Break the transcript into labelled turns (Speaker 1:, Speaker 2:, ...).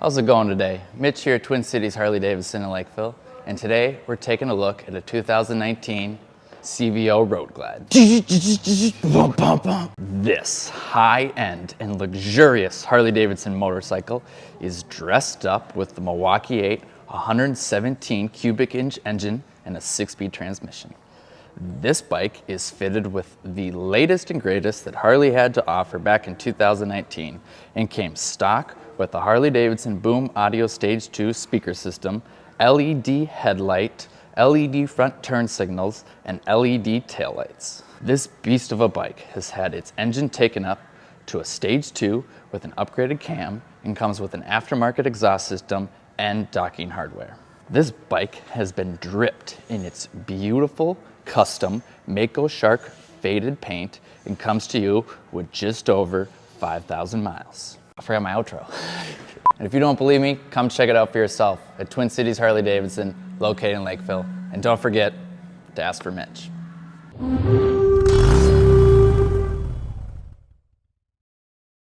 Speaker 1: How's it going today? Mitch here at Twin Cities Harley-Davidson in Lakeville, and today we're taking a look at a 2019 CVO Road Glide. This high-end and luxurious Harley-Davidson motorcycle is dressed up with the Milwaukee 8 117 cubic inch engine and a 6-speed transmission. This bike is fitted with the latest and greatest that Harley had to offer back in 2019 and came stock with the Harley-Davidson Boom Audio Stage 2 speaker system, LED headlight, LED front turn signals, and LED taillights. This beast of a bike has had its engine taken up to a Stage 2 with an upgraded cam and comes with an aftermarket exhaust system and docking hardware. This bike has been dripped in its beautiful custom Mako Shark Faded paint and comes to you with just over 5,000 miles. I forgot my outro. And if you don't believe me, come check it out for yourself at Twin Cities Harley-Davidson, located in Lakeville. And don't forget to ask for Mitch.